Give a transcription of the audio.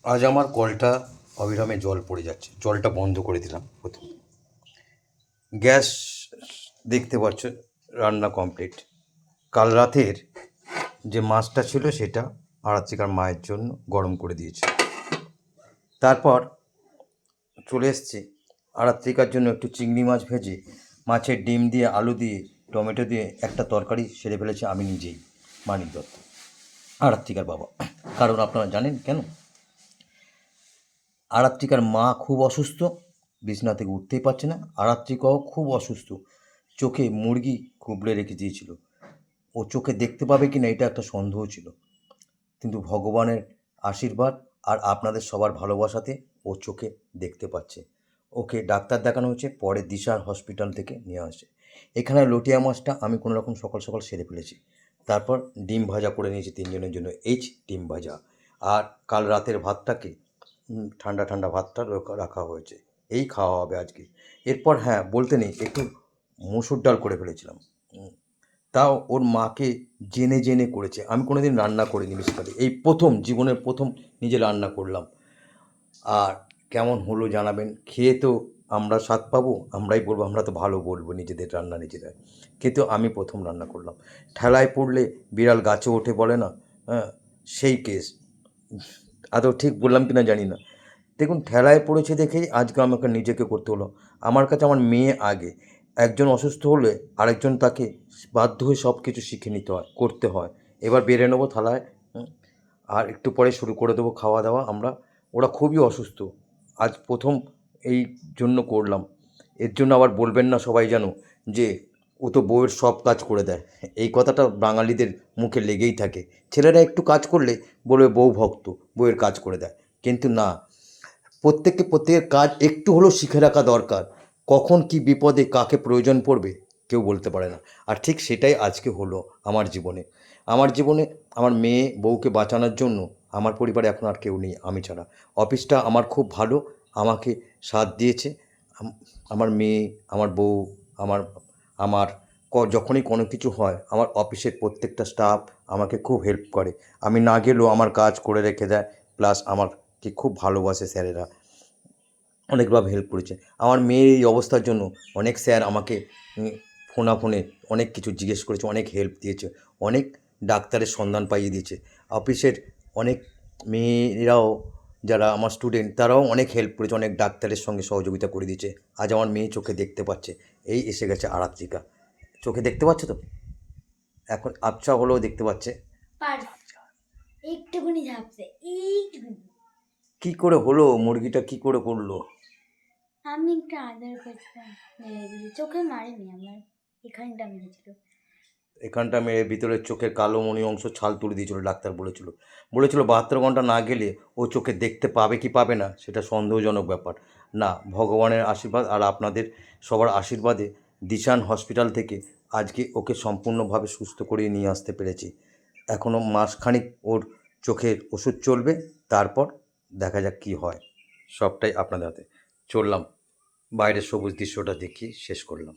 আজ আমার কলটা অবিরামে জল পড়ে যাচ্ছে, জলটা বন্ধ করে দিলাম। প্রথম গ্যাস দেখতে পাচ্ছ, রান্না কমপ্লিট। কাল রাতের যে মাছটা ছিল সেটা আরাত্রিকার মায়ের জন্য গরম করে দিয়েছে। তারপর চলে এসছি আরাত্রিকার জন্য একটু চিংড়ি মাছ ভেজে মাছের ডিম দিয়ে আলু দিয়ে টমেটো দিয়ে একটা তরকারি সেরে ফেলেছি আমি নিজেই, মানিক দত্ত, আরাত্রিকার বাবা। কারণ আপনারা জানেন কেন? আরাত্রিকার মা খুব অসুস্থ, বিছানা থেকে উঠতেই পারছে না। আরাত্রিকাও খুব অসুস্থ, চোখে মুরগি কুবড়ে রেখে দিয়েছিল। ও চোখে দেখতে পাবে কি না এটা একটা সন্দেহ ছিল, কিন্তু ভগবানের আশীর্বাদ আর আপনাদের সবার ভালোবাসাতে ও চোখে দেখতে পাচ্ছে। ওকে ডাক্তার দেখানো হয়েছে, পরে দিশার হসপিটাল থেকে নিয়ে আসে। এখানে লটিয়া মাছটা আমি কোনো রকম সকাল সকাল সেরে ফেলেছি। তারপর ডিম ভাজা করে নিয়েছি তিনজনের জন্য, ডিম ভাজা। আর কাল রাতের ভাতটাকে ঠান্ডা ঠান্ডা ভাতটা রাখা হয়েছে, এই খাওয়া হবে আজকে। এরপর হ্যাঁ, বলতে নেই, একটু মসুর ডাল করে ফেলেছিলাম। তাও ওর মাকে জেনে জেনে করেছে, আমি কোনো দিন রান্না করিনি বেসিক্যালি, এই প্রথম, জীবনের প্রথম নিজে রান্না করলাম। আর কেমন হলো জানাবেন। খেয়ে তো আমরা স্বাদ পাবো, আমরাই বলবো, আমরা তো ভালো বলবো নিজেদের রান্না নিজেরা। কিন্তু আমি প্রথম রান্না করলাম। ঠেলায় পড়লে বিড়াল গাছে ওঠে বলে না, হ্যাঁ, সেই কেস। আদৌ ঠিক বললাম কি না জানি না। দেখুন, ঠেলায় পড়েছে দেখেই আজকে আমাকে নিজেকে করতে হলো। আমার কাছে আমার মেয়ে আগে। একজন অসুস্থ হলে আরেকজন তাকে বাধ্য হয়ে সব কিছু শিখে নিতে হয়, করতে হয়। এবার বেড়ে নেবো থালায়, আর একটু পরে শুরু করে দেবো খাওয়া দাওয়া আমরা। ওরা খুবই অসুস্থ, আজ প্রথম এই জন্য করলাম। এর জন্য আবার বলবেন না সবাই যেন যে ও তো বউয়ের সব কাজ করে দেয়। এই কথাটা বাঙালিদের মুখে লেগেই থাকে। ছেলেরা একটু কাজ করলে বলবে বউ ভক্ত, বউয়ের কাজ করে দেয়। কিন্তু না, প্রত্যেকের কাজ একটু হলেও শিখে রাখা দরকার। কখন কি বিপদে কাকে প্রয়োজন পড়বে কেউ বলতে পারে না। আর ঠিক সেটাই আজকে হলো আমার জীবনে। আমার মেয়ে বউকে বাঁচানোর জন্য আমার পরিবারে এখন আর কেউ নেই আমি ছাড়া। অফিসটা আমার খুব ভালো, আমাকে সাথ দিয়েছে। আমার মেয়ে, আমার বউ, আমার আমার যখনই কোনো কিছু হয় আমার অফিসের প্রত্যেকটা স্টাফ আমাকে খুব হেল্প করে। আমি না গেলেও আমার কাজ করে রেখে দেয়, প্লাস আমাকে খুব ভালোবাসে স্যারেরা, অনেকভাবে হেল্প করেছে। আমার মেয়ের এই অবস্থার জন্য অনেক স্যার আমাকে ফোনে অনেক কিছু জিজ্ঞেস করেছে, অনেক হেল্প দিয়েছে, অনেক ডাক্তারের সন্ধান পাইয়ে দিয়েছে। অফিসের অনেক মেয়েরাও, যারা আমার স্টুডেন্ট, তারাও অনেক হেল্প করেছে, অনেক ডাক্তারের সঙ্গে সহযোগিতা করে দিয়েছে। আজ আমার মেয়ে চোখে দেখতে পাচ্ছে, এই এসে গেছে আরাত্রিকা। চোখে দেখতে পাচ্ছে তো, এখন আবছা হলেও দেখতে পাচ্ছে। একটুখানি ঝাপসে, এইটুকুনি। কি করে হলো, মুরগিটা কি করে করলো? আমি একটু আদর করছিলাম, মেরে দিল। চোখে মারেনি, আমার এখানটা মেরেছিল। এখানটা মেরে ভিতরের চোখের কালো মণি অংশ ছাল তুলে দিয়েছিল। ডাক্তার বলেছিল 72 ঘন্টা না গেলে ও চোখে দেখতে পাবে কি পাবে না সেটা সন্দেহজনক ব্যাপার। না, ভগবানের আশীর্বাদ আর আপনাদের সবার আশীর্বাদে দিশান হসপিটাল থেকে আজকে ওকে সম্পূর্ণভাবে সুস্থ করিয়ে নিয়ে আসতে পেরেছি। এখনও মাসখানিক ওর চোখের ওষুধ চলবে, তারপর দেখা যাক কী হয়। সবটাই আপনাদের হাতে। চললাম, বাইরের সবুজ দৃশ্যটা দেখি শেষ করলাম।